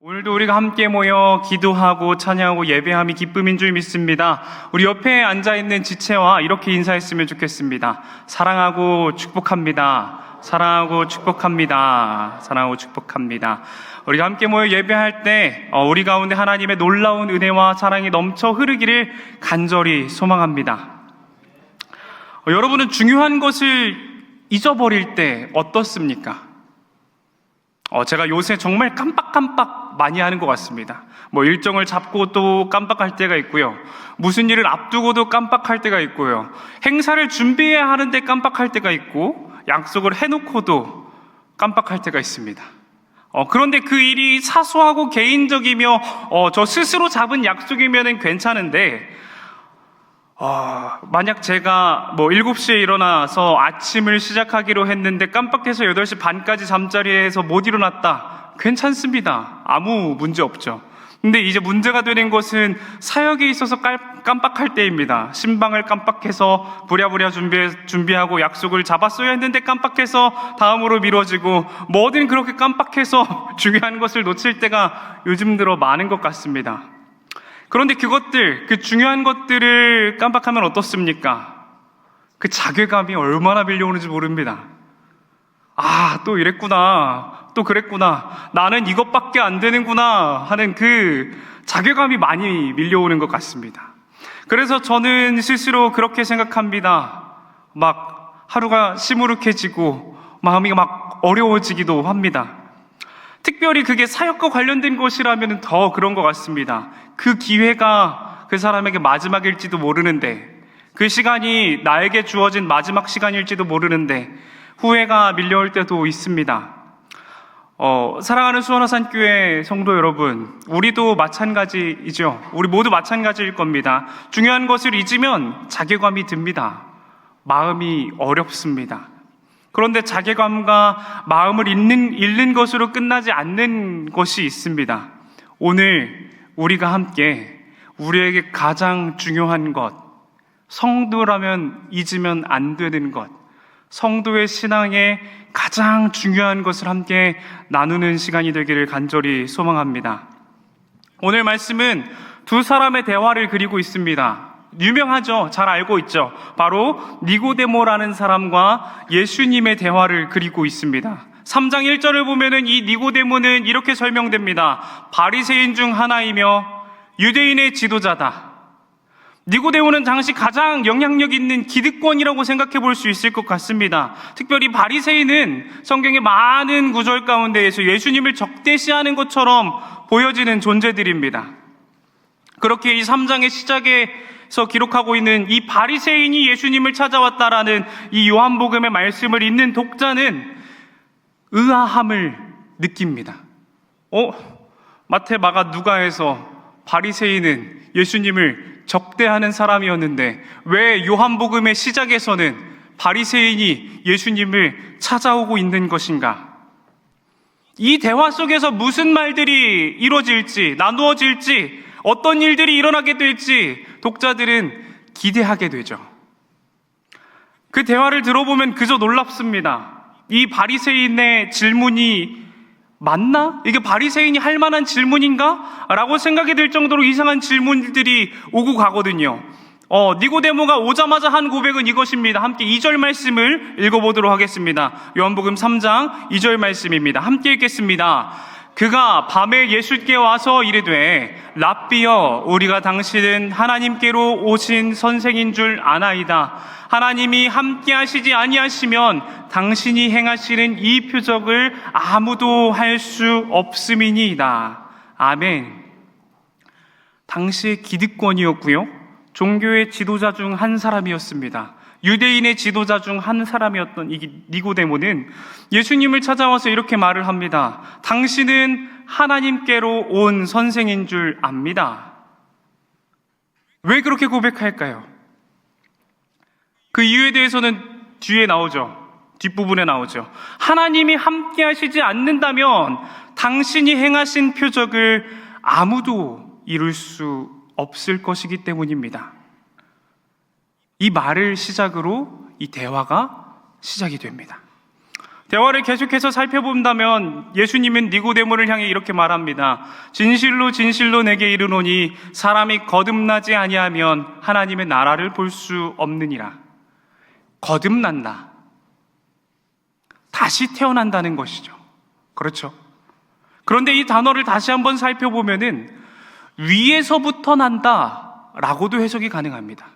오늘도 우리가 함께 모여 기도하고 찬양하고 예배함이 기쁨인 줄 믿습니다. 우리 옆에 앉아있는 지체와 이렇게 인사했으면 좋겠습니다. 사랑하고 축복합니다. 사랑하고 축복합니다. 사랑하고 축복합니다. 우리가 함께 모여 예배할 때 우리 가운데 하나님의 놀라운 은혜와 사랑이 넘쳐 흐르기를 간절히 소망합니다. 여러분은 중요한 것을 잊어버릴 때 어떻습니까? 제가 요새 정말 깜빡깜빡 많이 하는 것 같습니다. 일정을 잡고 또 깜빡할 때가 있고요. 무슨 일을 앞두고도 깜빡할 때가 있고요. 행사를 준비해야 하는데 깜빡할 때가 있고, 약속을 해놓고도 깜빡할 때가 있습니다. 그런데 그 일이 사소하고 개인적이며, 저 스스로 잡은 약속이면 괜찮은데, 만약 제가 7시에 일어나서 아침을 시작하기로 했는데 깜빡해서 8시 반까지 잠자리에서 못 일어났다. 괜찮습니다. 아무 문제 없죠. 근데 이제 문제가 되는 것은 사역에 있어서 깜빡할 때입니다. 신방을 깜빡해서 부랴부랴 준비하고 약속을 잡았어야 했는데 깜빡해서 다음으로 미뤄지고, 뭐든 그렇게 깜빡해서 중요한 것을 놓칠 때가 요즘 들어 많은 것 같습니다. 그런데 그 중요한 것들을 깜빡하면 어떻습니까? 그 자괴감이 얼마나 밀려오는지 모릅니다. 또 이랬구나. 또 그랬구나. 나는 이것밖에 안 되는구나 하는 그 자괴감이 많이 밀려오는 것 같습니다. 그래서 저는 스스로 그렇게 생각합니다. 하루가 시무룩해지고 마음이 어려워지기도 합니다. 특별히 그게 사역과 관련된 것이라면 더 그런 것 같습니다. 그 기회가 그 사람에게 마지막일지도 모르는데, 그 시간이 나에게 주어진 마지막 시간일지도 모르는데 후회가 밀려올 때도 있습니다. 사랑하는 수원화산교회 성도 여러분, 우리도 마찬가지이죠. 우리 모두 마찬가지일 겁니다. 중요한 것을 잊으면 자괴감이 듭니다. 마음이 어렵습니다. 그런데 자괴감과 마음을 잃는 것으로 끝나지 않는 것이 있습니다. 오늘 우리가 함께 우리에게 가장 중요한 것, 성도라면 잊으면 안 되는 것, 성도의 신앙에 가장 중요한 것을 함께 나누는 시간이 되기를 간절히 소망합니다. 오늘 말씀은 두 사람의 대화를 그리고 있습니다. 유명하죠? 잘 알고 있죠? 바로 니고데모라는 사람과 예수님의 대화를 그리고 있습니다. 3장 1절을 보면은 이 니고데모는 이렇게 설명됩니다. 바리새인 중 하나이며 유대인의 지도자다. 니고데모는 당시 가장 영향력 있는 기득권이라고 생각해 볼 수 있을 것 같습니다. 특별히 바리새인은 성경의 많은 구절 가운데에서 예수님을 적대시하는 것처럼 보여지는 존재들입니다. 그렇게 이 3장의 시작에서 기록하고 있는 이 바리새인이 예수님을 찾아왔다라는 이 요한복음의 말씀을 읽는 독자는 의아함을 느낍니다. 마태, 마가, 누가에서 바리새인은 예수님을 적대하는 사람이었는데 왜 요한복음의 시작에서는 바리새인이 예수님을 찾아오고 있는 것인가? 이 대화 속에서 무슨 말들이 이루어질지, 나누어질지, 어떤 일들이 일어나게 될지 독자들은 기대하게 되죠. 그 대화를 들어보면 그저 놀랍습니다. 이 바리새인의 질문이 맞나? 이게 바리새인이 할 만한 질문인가? 라고 생각이 들 정도로 이상한 질문들이 오고 가거든요. 니고데모가 오자마자 한 고백은 이것입니다. 함께 2절 말씀을 읽어보도록 하겠습니다. 요한복음 3장 2절 말씀입니다. 함께 읽겠습니다. 그가 밤에 예수께 와서 이르되 랍비여, 우리가 당신은 하나님께로 오신 선생인 줄 아나이다. 하나님이 함께 하시지 아니하시면 당신이 행하시는 이 표적을 아무도 할 수 없음이니이다. 아멘. 당시의 기득권이었고요, 종교의 지도자 중 한 사람이었습니다. 유대인의 지도자 중 한 사람이었던 이 니고데모는 예수님을 찾아와서 이렇게 말을 합니다. 당신은 하나님께로 온 선생인 줄 압니다. 왜 그렇게 고백할까요? 그 이유에 대해서는 뒤에 나오죠. 뒷부분에 나오죠. 하나님이 함께 하시지 않는다면 당신이 행하신 표적을 아무도 이룰 수 없을 것이기 때문입니다. 이 말을 시작으로 이 대화가 시작이 됩니다. 대화를 계속해서 살펴본다면 예수님은 니고데모를 향해 이렇게 말합니다. 진실로 진실로 내게 이르노니 사람이 거듭나지 아니하면 하나님의 나라를 볼 수 없느니라. 거듭난다. 다시 태어난다는 것이죠. 그렇죠. 그런데 이 단어를 다시 한번 살펴보면은 위에서부터 난다라고도 해석이 가능합니다.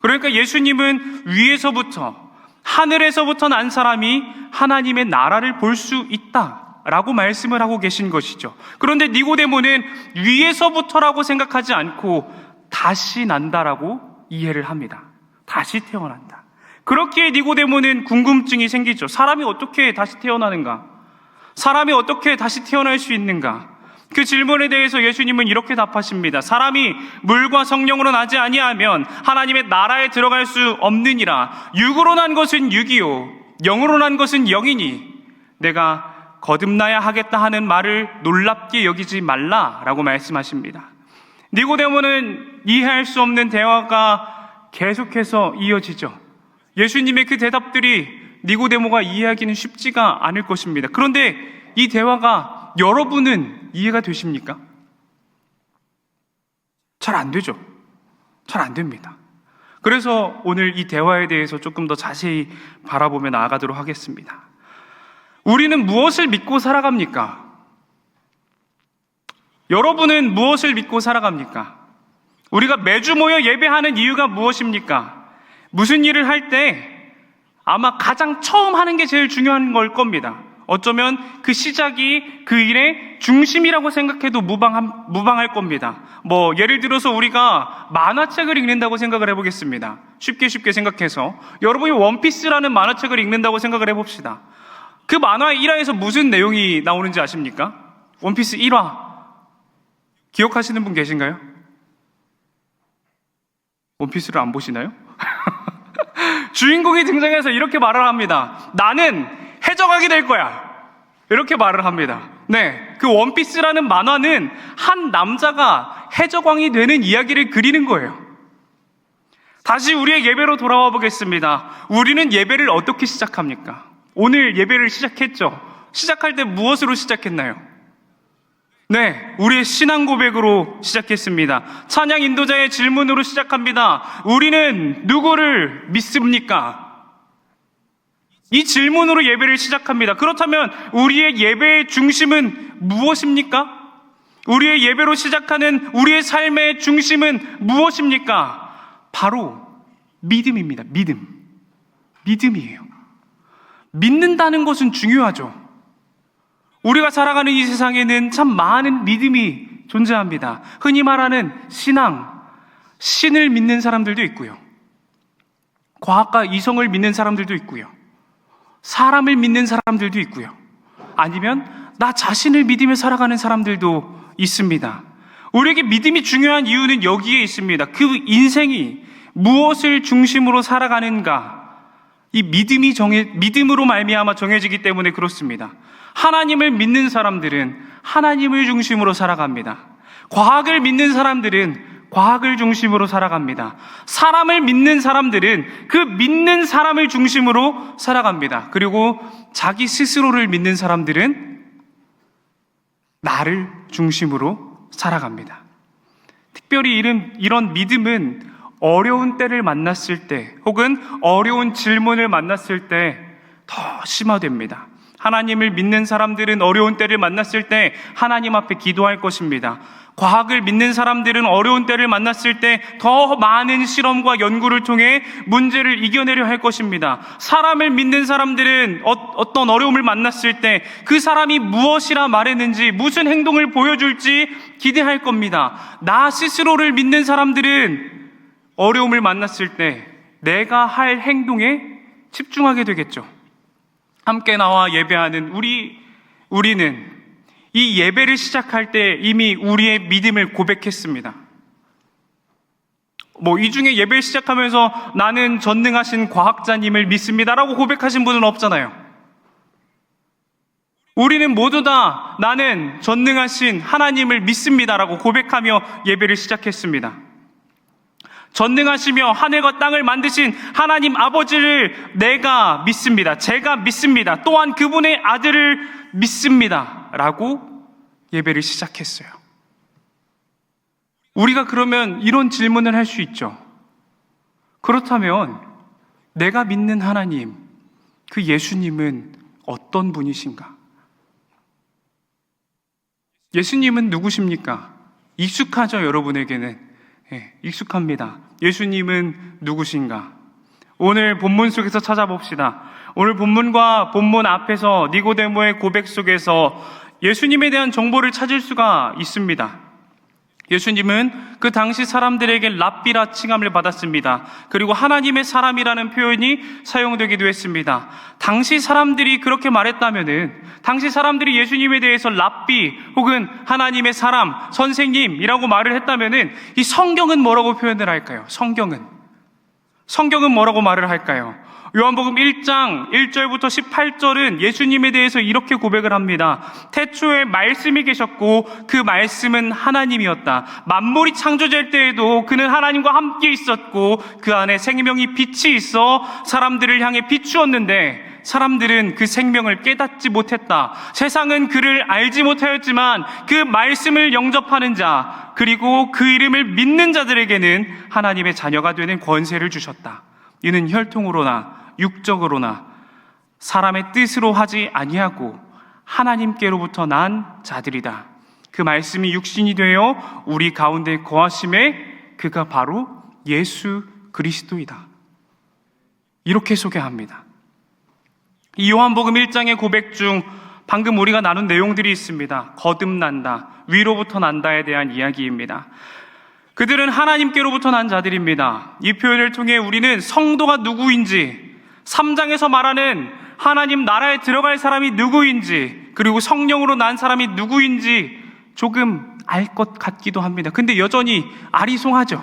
그러니까 예수님은 위에서부터, 하늘에서부터 난 사람이 하나님의 나라를 볼 수 있다라고 말씀을 하고 계신 것이죠. 그런데 니고데모는 위에서부터라고 생각하지 않고 다시 난다라고 이해를 합니다. 다시 태어난다. 그렇기에 니고데모는 궁금증이 생기죠. 사람이 어떻게 다시 태어나는가? 사람이 어떻게 다시 태어날 수 있는가? 그 질문에 대해서 예수님은 이렇게 답하십니다. 사람이 물과 성령으로 나지 아니하면 하나님의 나라에 들어갈 수 없느니라. 육으로 난 것은 육이요 영으로 난 것은 영이니 내가 거듭나야 하겠다 하는 말을 놀랍게 여기지 말라라고 말씀하십니다. 니고데모는 이해할 수 없는 대화가 계속해서 이어지죠. 예수님의 그 대답들이 니고데모가 이해하기는 쉽지가 않을 것입니다. 그런데 이 대화가 여러분은 이해가 되십니까? 잘 안 되죠. 잘 안 됩니다. 그래서 오늘 이 대화에 대해서 조금 더 자세히 바라보며 나아가도록 하겠습니다. 우리는 무엇을 믿고 살아갑니까? 여러분은 무엇을 믿고 살아갑니까? 우리가 매주 모여 예배하는 이유가 무엇입니까? 무슨 일을 할 때 아마 가장 처음 하는 게 제일 중요한 걸 겁니다. 어쩌면 그 시작이 그 일의 중심이라고 생각해도 무방할 겁니다. 예를 들어서 우리가 만화책을 읽는다고 생각을 해보겠습니다. 쉽게 생각해서 여러분이 원피스라는 만화책을 읽는다고 생각을 해봅시다. 그 만화의 1화에서 무슨 내용이 나오는지 아십니까? 원피스 1화 기억하시는 분 계신가요? 원피스를 안 보시나요? 주인공이 등장해서 이렇게 말을 합니다. 나는 해적왕이 될 거야. 이렇게 말을 합니다. 네, 그 원피스라는 만화는 한 남자가 해적왕이 되는 이야기를 그리는 거예요. 다시 우리의 예배로 돌아와 보겠습니다. 우리는 예배를 어떻게 시작합니까? 오늘 예배를 시작했죠. 시작할 때 무엇으로 시작했나요? 네, 우리의 신앙 고백으로 시작했습니다. 찬양 인도자의 질문으로 시작합니다. 우리는 누구를 믿습니까? 이 질문으로 예배를 시작합니다. 그렇다면 우리의 예배의 중심은 무엇입니까? 우리의 예배로 시작하는 우리의 삶의 중심은 무엇입니까? 바로 믿음입니다. 믿음이에요. 믿는다는 것은 중요하죠. 우리가 살아가는 이 세상에는 참 많은 믿음이 존재합니다. 흔히 말하는 신앙, 신을 믿는 사람들도 있고요. 과학과 이성을 믿는 사람들도 있고요. 사람을 믿는 사람들도 있고요. 아니면 나 자신을 믿으며 살아가는 사람들도 있습니다. 우리에게 믿음이 중요한 이유는 여기에 있습니다. 그 인생이 무엇을 중심으로 살아가는가, 이 믿음으로 말미암아 정해지기 때문에 그렇습니다. 하나님을 믿는 사람들은 하나님을 중심으로 살아갑니다. 과학을 믿는 사람들은 과학을 중심으로 살아갑니다. 사람을 믿는 사람들은 그 믿는 사람을 중심으로 살아갑니다. 그리고 자기 스스로를 믿는 사람들은 나를 중심으로 살아갑니다. 특별히 이런 믿음은 어려운 때를 만났을 때 혹은 어려운 질문을 만났을 때 더 심화됩니다. 하나님을 믿는 사람들은 어려운 때를 만났을 때 하나님 앞에 기도할 것입니다. 과학을 믿는 사람들은 어려운 때를 만났을 때 더 많은 실험과 연구를 통해 문제를 이겨내려 할 것입니다. 사람을 믿는 사람들은 어떤 어려움을 만났을 때 그 사람이 무엇이라 말했는지, 무슨 행동을 보여줄지 기대할 겁니다. 나 스스로를 믿는 사람들은 어려움을 만났을 때 내가 할 행동에 집중하게 되겠죠. 함께 나와 예배하는 우리는 이 예배를 시작할 때 이미 우리의 믿음을 고백했습니다. 이 중에 예배를 시작하면서 나는 전능하신 과학자님을 믿습니다라고 고백하신 분은 없잖아요. 우리는 모두 다 나는 전능하신 하나님을 믿습니다라고 고백하며 예배를 시작했습니다. 전능하시며 하늘과 땅을 만드신 하나님 아버지를 내가 믿습니다. 제가 믿습니다. 또한 그분의 아들을 믿습니다. 라고 예배를 시작했어요. 우리가 그러면 이런 질문을 할 수 있죠. 그렇다면 내가 믿는 하나님, 그 예수님은 어떤 분이신가? 예수님은 누구십니까? 익숙하죠, 여러분에게는. 익숙합니다. 예수님은 누구신가? 오늘 본문 속에서 찾아봅시다. 오늘 본문과 본문 앞에서 니고데모의 고백 속에서 예수님에 대한 정보를 찾을 수가 있습니다. 예수님은 그 당시 사람들에게 랍비라 칭함을 받았습니다. 그리고 하나님의 사람이라는 표현이 사용되기도 했습니다. 당시 사람들이 그렇게 말했다면은, 당시 사람들이 예수님에 대해서 랍비 혹은 하나님의 사람, 선생님이라고 말을 했다면은, 이 성경은 뭐라고 표현을 할까요? 성경은 뭐라고 말을 할까요? 요한복음 1장 1절부터 18절은 예수님에 대해서 이렇게 고백을 합니다. 태초에 말씀이 계셨고 그 말씀은 하나님이었다. 만물이 창조될 때에도 그는 하나님과 함께 있었고 그 안에 생명이 빛이 있어 사람들을 향해 비추었는데 사람들은 그 생명을 깨닫지 못했다. 세상은 그를 알지 못하였지만 그 말씀을 영접하는 자 그리고 그 이름을 믿는 자들에게는 하나님의 자녀가 되는 권세를 주셨다. 이는 혈통으로나 육적으로나 사람의 뜻으로 하지 아니하고 하나님께로부터 난 자들이다. 그 말씀이 육신이 되어 우리 가운데 거하심에 그가 바로 예수 그리스도이다. 이렇게 소개합니다. 이 요한복음 1장의 고백 중 방금 우리가 나눈 내용들이 있습니다. 거듭난다, 위로부터 난다에 대한 이야기입니다. 그들은 하나님께로부터 난 자들입니다. 이 표현을 통해 우리는 성도가 누구인지, 3장에서 말하는 하나님 나라에 들어갈 사람이 누구인지, 그리고 성령으로 난 사람이 누구인지 조금 알 것 같기도 합니다. 근데 여전히 아리송하죠.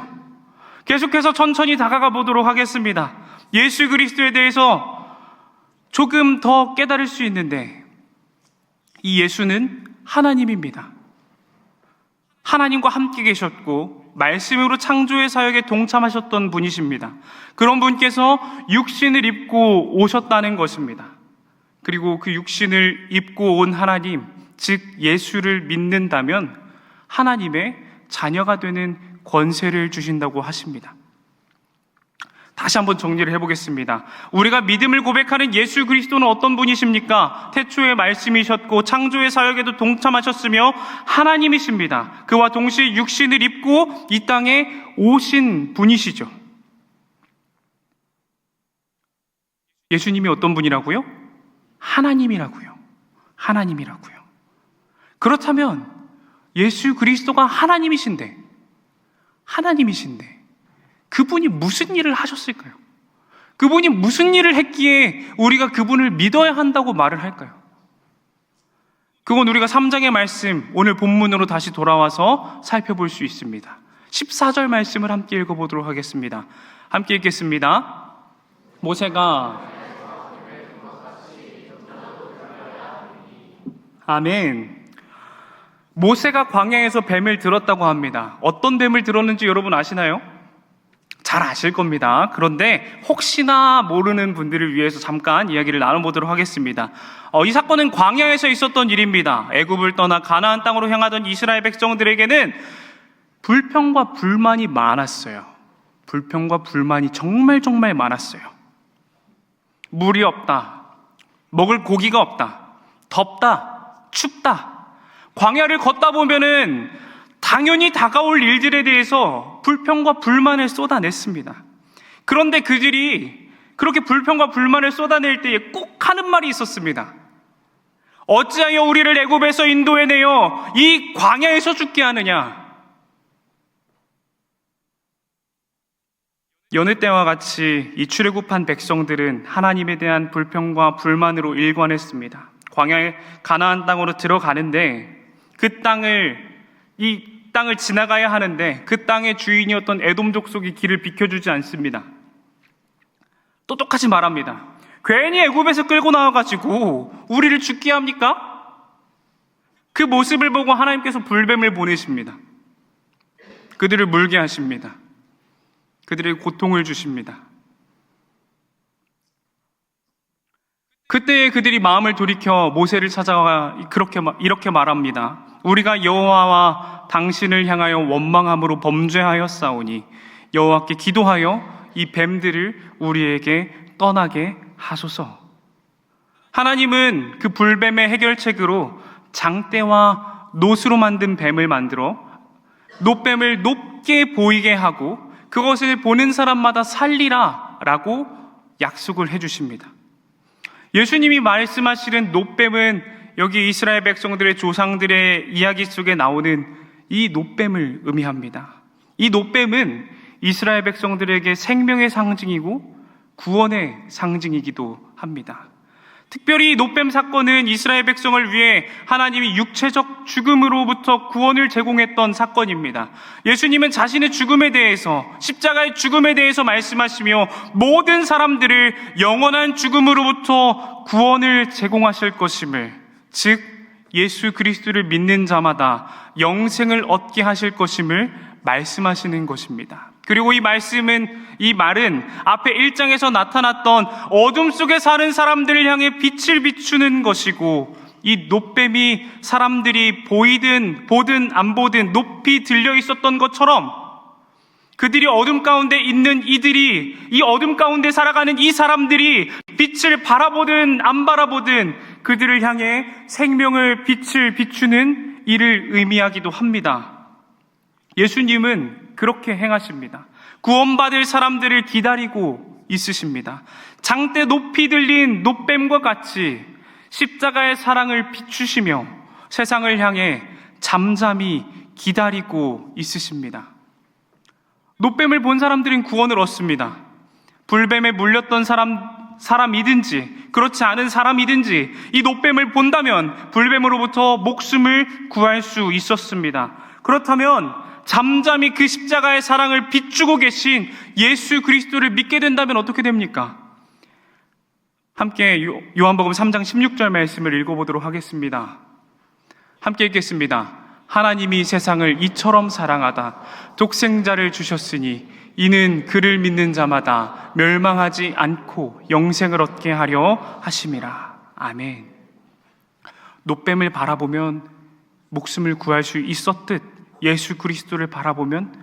계속해서 천천히 다가가 보도록 하겠습니다. 예수 그리스도에 대해서 조금 더 깨달을 수 있는데, 이 예수는 하나님입니다. 하나님과 함께 계셨고 말씀으로 창조의 사역에 동참하셨던 분이십니다. 그런 분께서 육신을 입고 오셨다는 것입니다. 그리고 그 육신을 입고 온 하나님, 즉 예수를 믿는다면 하나님의 자녀가 되는 권세를 주신다고 하십니다. 다시 한번 정리를 해보겠습니다. 우리가 믿음을 고백하는 예수 그리스도는 어떤 분이십니까? 태초에 말씀이셨고 창조의 사역에도 동참하셨으며 하나님이십니다. 그와 동시에 육신을 입고 이 땅에 오신 분이시죠. 예수님이 어떤 분이라고요? 하나님이라고요. 그렇다면 예수 그리스도가 하나님이신데 그분이 무슨 일을 하셨을까요? 그분이 무슨 일을 했기에 우리가 그분을 믿어야 한다고 말을 할까요? 그건 우리가 3장의 말씀, 오늘 본문으로 다시 돌아와서 살펴볼 수 있습니다. 14절 말씀을 함께 읽어보도록 하겠습니다. 함께 읽겠습니다. 모세가 아멘. 모세가 광야에서 뱀을 들었다고 합니다. 어떤 뱀을 들었는지 여러분 아시나요? 잘 아실 겁니다. 그런데 혹시나 모르는 분들을 위해서 잠깐 이야기를 나눠보도록 하겠습니다. 이 사건은 광야에서 있었던 일입니다. 애굽을 떠나 가나안 땅으로 향하던 이스라엘 백성들에게는 불평과 불만이 많았어요. 불평과 불만이 정말 많았어요. 물이 없다, 먹을 고기가 없다, 덥다, 춥다. 광야를 걷다 보면은 당연히 다가올 일들에 대해서 불평과 불만을 쏟아냈습니다. 그런데 그들이 그렇게 불평과 불만을 쏟아낼 때에 꼭 하는 말이 있었습니다. 어찌하여 우리를 애굽에서 인도해내어 이 광야에서 죽게 하느냐? 여느 때와 같이 이 출애굽한 백성들은 하나님에 대한 불평과 불만으로 일관했습니다. 광야의 가나안 땅으로 들어가는데 이 땅을 지나가야 하는데 그 땅의 주인이었던 에돔 족속이 길을 비켜주지 않습니다. 똑똑하게 말합니다. 괜히 애굽에서 끌고 나와가지고 우리를 죽게 합니까? 그 모습을 보고 하나님께서 불뱀을 보내십니다. 그들을 물게 하십니다. 그들에게 고통을 주십니다. 그때 그들이 마음을 돌이켜 모세를 찾아가 이렇게 말합니다. 우리가 여호와와 당신을 향하여 원망함으로 범죄하였사오니 여호와께 기도하여 이 뱀들을 우리에게 떠나게 하소서. 하나님은 그 불뱀의 해결책으로 장대와 놋으로 만든 뱀을 만들어 놋뱀을 높게 보이게 하고 그것을 보는 사람마다 살리라 라고 약속을 해주십니다. 예수님이 말씀하시는 놋뱀은 여기 이스라엘 백성들의 조상들의 이야기 속에 나오는 이 놋뱀을 의미합니다. 이 놋뱀은 이스라엘 백성들에게 생명의 상징이고 구원의 상징이기도 합니다. 특별히 놋뱀 사건은 이스라엘 백성을 위해 하나님이 육체적 죽음으로부터 구원을 제공했던 사건입니다. 예수님은 자신의 죽음에 대해서, 십자가의 죽음에 대해서 말씀하시며 모든 사람들을 영원한 죽음으로부터 구원을 제공하실 것임을, 즉 예수 그리스도를 믿는 자마다 영생을 얻게 하실 것임을 말씀하시는 것입니다. 그리고 이 말은 앞에 1장에서 나타났던 어둠 속에 사는 사람들을 향해 빛을 비추는 것이고, 이 놋뱀이 사람들이 보든 안 보든 높이 들려 있었던 것처럼 그들이 어둠 가운데 있는 이 어둠 가운데 살아가는 이 사람들이 빛을 바라보든 안 바라보든 그들을 향해 생명을 빛을 비추는 일을 의미하기도 합니다. 예수님은 그렇게 행하십니다. 구원받을 사람들을 기다리고 있으십니다. 장대 높이 들린 놋뱀과 같이 십자가의 사랑을 비추시며 세상을 향해 잠잠히 기다리고 있으십니다. 놋뱀을 본 사람들은 구원을 얻습니다. 불뱀에 물렸던 사람이든지 그렇지 않은 사람이든지 이 놋뱀을 본다면 불뱀으로부터 목숨을 구할 수 있었습니다. 그렇다면 잠잠히 그 십자가의 사랑을 비추고 계신 예수 그리스도를 믿게 된다면 어떻게 됩니까? 함께 요한복음 3장 16절 말씀을 읽어보도록 하겠습니다. 함께 읽겠습니다. 하나님이 세상을 이처럼 사랑하다 독생자를 주셨으니 이는 그를 믿는 자마다 멸망하지 않고 영생을 얻게 하려 하심이라. 아멘. 놋뱀을 바라보면 목숨을 구할 수 있었듯 예수 그리스도를 바라보면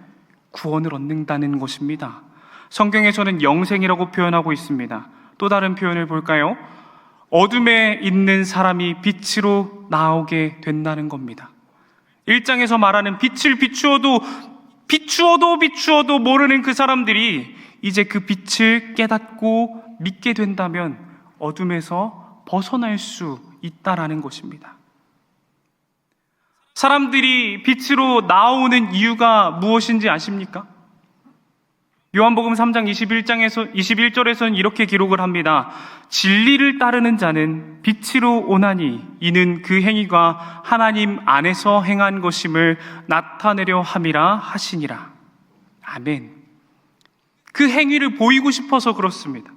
구원을 얻는다는 것입니다. 성경에서는 영생이라고 표현하고 있습니다. 또 다른 표현을 볼까요? 어둠에 있는 사람이 빛으로 나오게 된다는 겁니다. 1장에서 말하는 빛을 비추어도 모르는 그 사람들이 이제 그 빛을 깨닫고 믿게 된다면 어둠에서 벗어날 수 있다라는 것입니다. 사람들이 빛으로 나오는 이유가 무엇인지 아십니까? 요한복음 3장 21절에서는 이렇게 기록을 합니다. 진리를 따르는 자는 빛으로 오나니 이는 그 행위가 하나님 안에서 행한 것임을 나타내려 함이라 하시니라. 아멘. 그 행위를 보이고 싶어서 그렇습니다.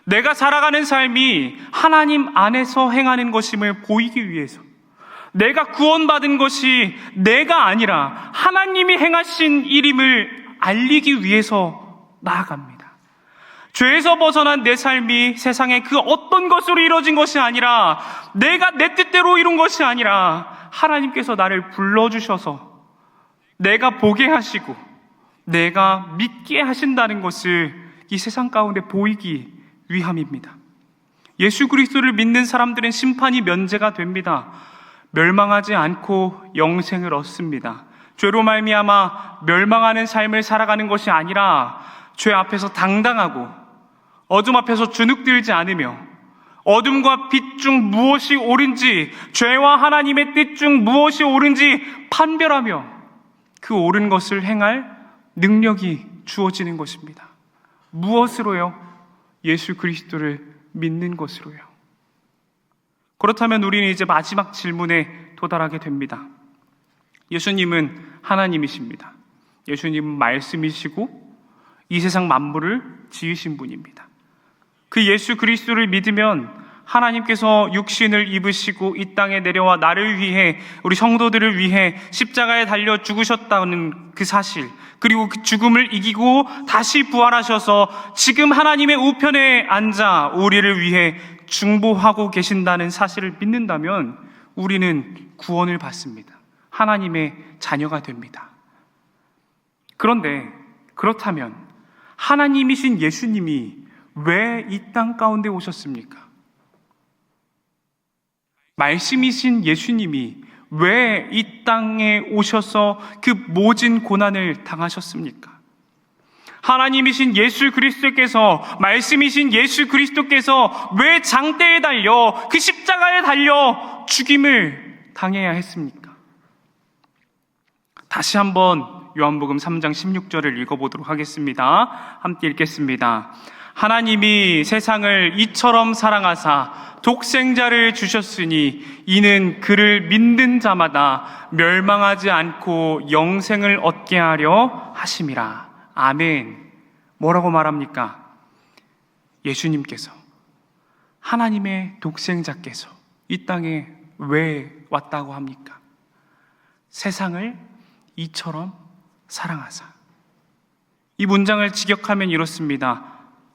내가 살아가는 삶이 하나님 안에서 행하는 것임을 보이기 위해서, 내가 구원받은 것이 내가 아니라 하나님이 행하신 일임을 알리기 위해서 나아갑니다. 죄에서 벗어난 내 삶이 세상의 그 어떤 것으로 이루어진 것이 아니라, 내가 내 뜻대로 이룬 것이 아니라 하나님께서 나를 불러주셔서 내가 보게 하시고 내가 믿게 하신다는 것을 이 세상 가운데 보이기 위함입니다. 예수 그리스도를 믿는 사람들은 심판이 면제가 됩니다. 멸망하지 않고 영생을 얻습니다. 죄로 말미암아 멸망하는 삶을 살아가는 것이 아니라 죄 앞에서 당당하고 어둠 앞에서 주눅들지 않으며 어둠과 빛 중 무엇이 옳은지, 죄와 하나님의 뜻 중 무엇이 옳은지 판별하며 그 옳은 것을 행할 능력이 주어지는 것입니다. 무엇으로요? 예수 그리스도를 믿는 것으로요. 그렇다면 우리는 이제 마지막 질문에 도달하게 됩니다. 예수님은 하나님이십니다. 예수님은 말씀이시고 이 세상 만물을 지으신 분입니다. 그 예수 그리스도를 믿으면 하나님께서 육신을 입으시고 이 땅에 내려와 나를 위해, 우리 성도들을 위해 십자가에 달려 죽으셨다는 그 사실, 그리고 그 죽음을 이기고 다시 부활하셔서 지금 하나님의 우편에 앉아 우리를 위해 중보하고 계신다는 사실을 믿는다면 우리는 구원을 받습니다. 하나님의 자녀가 됩니다. 그런데 그렇다면 하나님이신 예수님이 왜 이 땅 가운데 오셨습니까? 말씀이신 예수님이 왜 이 땅에 오셔서 그 모진 고난을 당하셨습니까? 하나님이신 예수 그리스도께서, 말씀이신 예수 그리스도께서 왜 장대에 달려, 그 십자가에 달려 죽임을 당해야 했습니까? 다시 한번 요한복음 3장 16절을 읽어보도록 하겠습니다. 함께 읽겠습니다. 하나님이 세상을 이처럼 사랑하사 독생자를 주셨으니 이는 그를 믿는 자마다 멸망하지 않고 영생을 얻게 하려 하심이라. 아멘. 뭐라고 말합니까? 예수님께서, 하나님의 독생자께서 이 땅에 왜 왔다고 합니까? 세상을 이처럼 사랑하사. 이 문장을 직역하면 이렇습니다.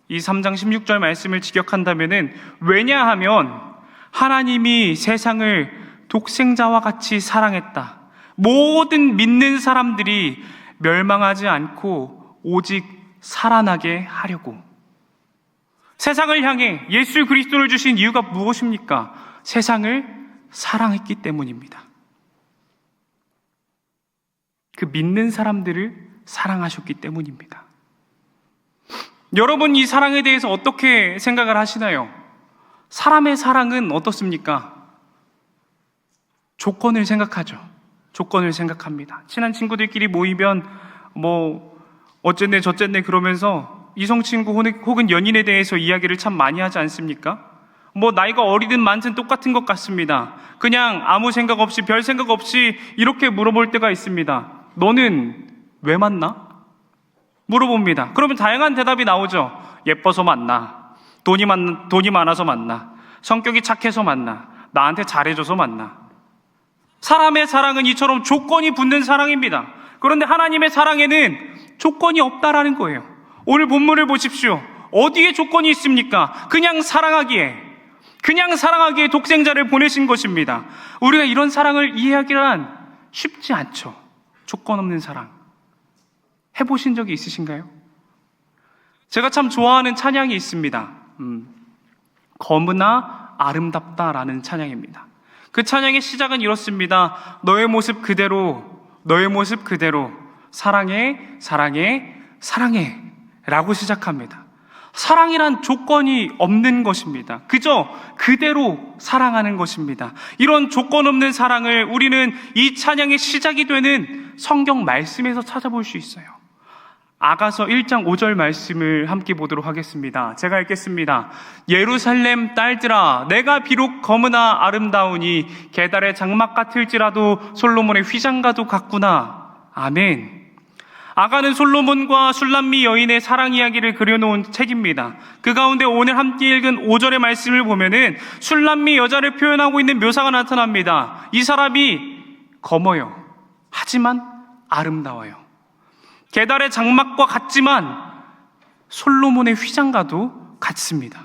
이 3장 16절 말씀을 직역한다면은, 왜냐하면 하나님이 세상을 독생자와 같이 사랑했다. 모든 믿는 사람들이 멸망하지 않고 오직 살아나게 하려고. 세상을 향해 예수 그리스도를 주신 이유가 무엇입니까? 세상을 사랑했기 때문입니다. 그 믿는 사람들을 사랑하셨기 때문입니다. 여러분, 이 사랑에 대해서 어떻게 생각을 하시나요? 사람의 사랑은 어떻습니까? 조건을 생각하죠. 조건을 생각합니다. 친한 친구들끼리 모이면 어쨌네 저쨌네 그러면서 이성친구 혹은 연인에 대해서 이야기를 참 많이 하지 않습니까? 나이가 어리든 많든 똑같은 것 같습니다. 그냥 아무 생각 없이, 별 생각 없이 이렇게 물어볼 때가 있습니다. 너는 왜 만나? 물어봅니다. 그러면 다양한 대답이 나오죠. 예뻐서 만나, 돈이 많아서 만나, 성격이 착해서 만나, 나한테 잘해줘서 만나. 사람의 사랑은 이처럼 조건이 붙는 사랑입니다. 그런데 하나님의 사랑에는 조건이 없다라는 거예요. 오늘 본문을 보십시오. 어디에 조건이 있습니까? 그냥 사랑하기에 독생자를 보내신 것입니다. 우리가 이런 사랑을 이해하기란 쉽지 않죠. 조건 없는 사랑. 해보신 적이 있으신가요? 제가 참 좋아하는 찬양이 있습니다. 검으나 아름답다라는 찬양입니다. 그 찬양의 시작은 이렇습니다. 너의 모습 그대로 사랑해 라고 시작합니다. 사랑이란 조건이 없는 것입니다. 그저 그대로 사랑하는 것입니다. 이런 조건 없는 사랑을 우리는 이 찬양의 시작이 되는 성경 말씀에서 찾아볼 수 있어요. 아가서 1장 5절 말씀을 함께 보도록 하겠습니다. 제가 읽겠습니다. 예루살렘 딸들아, 내가 비록 검으나 아름다우니 게달의 장막 같을지라도 솔로몬의 휘장과도 같구나. 아멘. 아가는 솔로몬과 술람미 여인의 사랑 이야기를 그려놓은 책입니다. 그 가운데 오늘 함께 읽은 5절의 말씀을 보면은 술람미 여자를 표현하고 있는 묘사가 나타납니다. 이 사람이 검어요. 하지만 아름다워요. 게달의 장막과 같지만 솔로몬의 휘장과도 같습니다.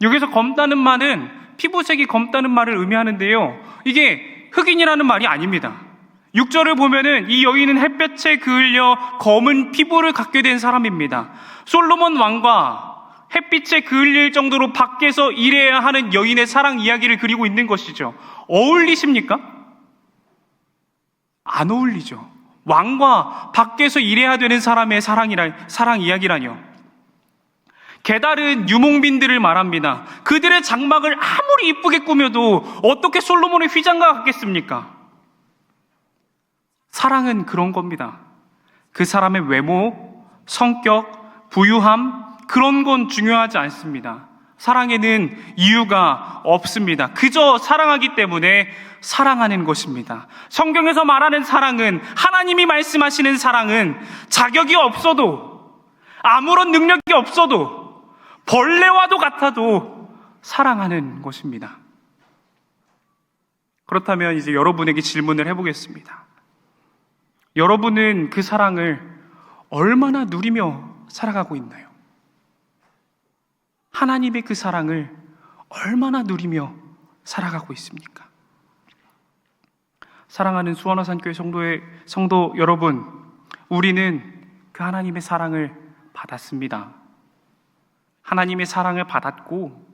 여기서 검다는 말은 피부색이 검다는 말을 의미하는데요, 이게 흑인이라는 말이 아닙니다. 6절을 보면은 이 여인은 햇볕에 그을려 검은 피부를 갖게 된 사람입니다. 솔로몬 왕과 햇빛에 그을릴 정도로 밖에서 일해야 하는 여인의 사랑 이야기를 그리고 있는 것이죠. 어울리십니까? 안 어울리죠. 왕과 밖에서 일해야 되는 사람의 사랑 이야기라뇨. 게달은 유목민들을 말합니다. 그들의 장막을 아무리 이쁘게 꾸며도 어떻게 솔로몬의 휘장과 같겠습니까? 사랑은 그런 겁니다. 그 사람의 외모, 성격, 부유함, 그런 건 중요하지 않습니다. 사랑에는 이유가 없습니다. 그저 사랑하기 때문에 사랑하는 것입니다. 성경에서 말하는 사랑은, 하나님이 말씀하시는 사랑은 자격이 없어도, 아무런 능력이 없어도, 벌레와도 같아도 사랑하는 것입니다. 그렇다면 이제 여러분에게 질문을 해보겠습니다. 여러분은 그 사랑을 얼마나 누리며 살아가고 있나요? 하나님의 그 사랑을 얼마나 누리며 살아가고 있습니까? 사랑하는 수원화산교회 성도 여러분, 우리는 그 하나님의 사랑을 받았습니다. 하나님의 사랑을 받았고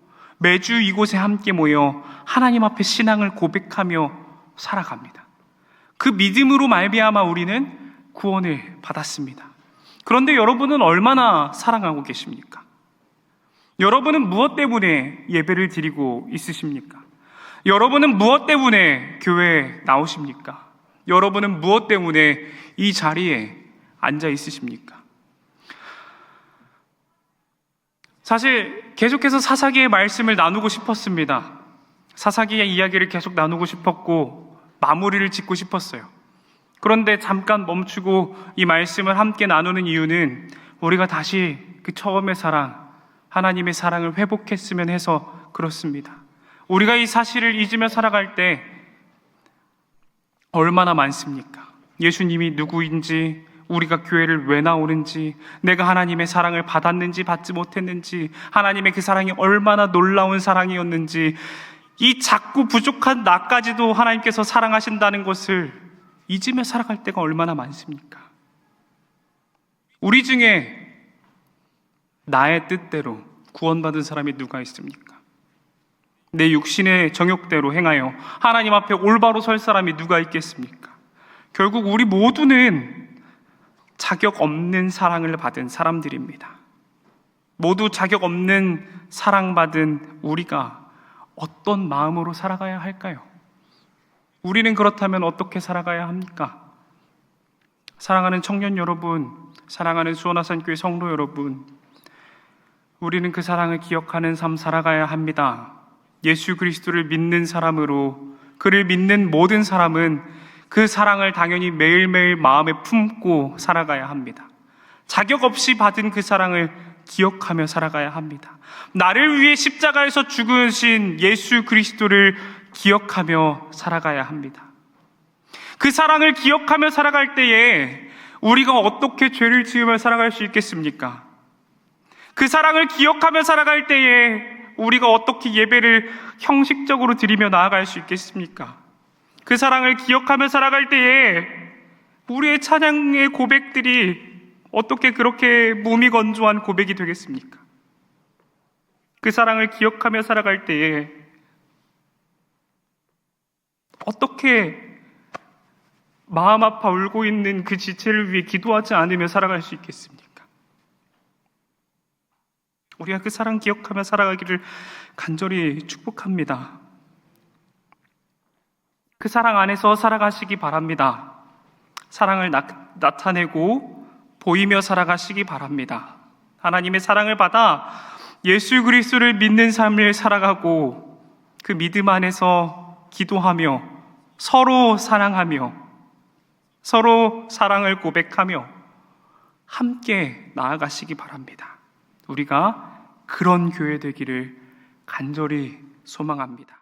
매주 이곳에 함께 모여 하나님 앞에 신앙을 고백하며 살아갑니다. 그 믿음으로 말미암아 우리는 구원을 받았습니다. 그런데 여러분은 얼마나 사랑하고 계십니까? 여러분은 무엇 때문에 예배를 드리고 있으십니까? 여러분은 무엇 때문에 교회에 나오십니까? 여러분은 무엇 때문에 이 자리에 앉아 있으십니까? 사실 계속해서 사사기의 말씀을 나누고 싶었습니다. 사사기의 이야기를 계속 나누고 싶었고 마무리를 짓고 싶었어요. 그런데 잠깐 멈추고 이 말씀을 함께 나누는 이유는 우리가 다시 그 처음의 사랑, 하나님의 사랑을 회복했으면 해서 그렇습니다. 우리가 이 사실을 잊으며 살아갈 때 얼마나 많습니까? 예수님이 누구인지, 우리가 교회를 왜 나오는지, 내가 하나님의 사랑을 받았는지 받지 못했는지, 하나님의 그 사랑이 얼마나 놀라운 사랑이었는지, 이 작고 부족한 나까지도 하나님께서 사랑하신다는 것을 잊으며 살아갈 때가 얼마나 많습니까? 우리 중에 나의 뜻대로 구원받은 사람이 누가 있습니까? 내 육신의 정욕대로 행하여 하나님 앞에 올바로 설 사람이 누가 있겠습니까? 결국 우리 모두는 자격 없는 사랑을 받은 사람들입니다. 모두 자격 없는 사랑받은 우리가 어떤 마음으로 살아가야 할까요? 우리는 그렇다면 어떻게 살아가야 합니까? 사랑하는 청년 여러분, 사랑하는 수원화산교회 성도 여러분, 우리는 그 사랑을 기억하는 삶 살아가야 합니다. 예수 그리스도를 믿는 사람으로, 그를 믿는 모든 사람은 그 사랑을 당연히 매일매일 마음에 품고 살아가야 합니다. 자격 없이 받은 그 사랑을 기억하며 살아가야 합니다. 나를 위해 십자가에서 죽으신 예수 그리스도를 기억하며 살아가야 합니다. 그 사랑을 기억하며 살아갈 때에 우리가 어떻게 죄를 지으며 살아갈 수 있겠습니까? 그 사랑을 기억하며 살아갈 때에 우리가 어떻게 예배를 형식적으로 드리며 나아갈 수 있겠습니까? 그 사랑을 기억하며 살아갈 때에 우리의 찬양의 고백들이 어떻게 그렇게 무미건조한 고백이 되겠습니까? 그 사랑을 기억하며 살아갈 때에 어떻게 마음 아파 울고 있는 그 지체를 위해 기도하지 않으며 살아갈 수 있겠습니까? 우리가 그 사랑 기억하며 살아가기를 간절히 축복합니다. 그 사랑 안에서 살아가시기 바랍니다. 사랑을 나타내고 보이며 살아가시기 바랍니다. 하나님의 사랑을 받아 예수 그리스도를 믿는 삶을 살아가고 그 믿음 안에서 기도하며 서로 사랑하며 서로 사랑을 고백하며 함께 나아가시기 바랍니다. 우리가 그런 교회 되기를 간절히 소망합니다.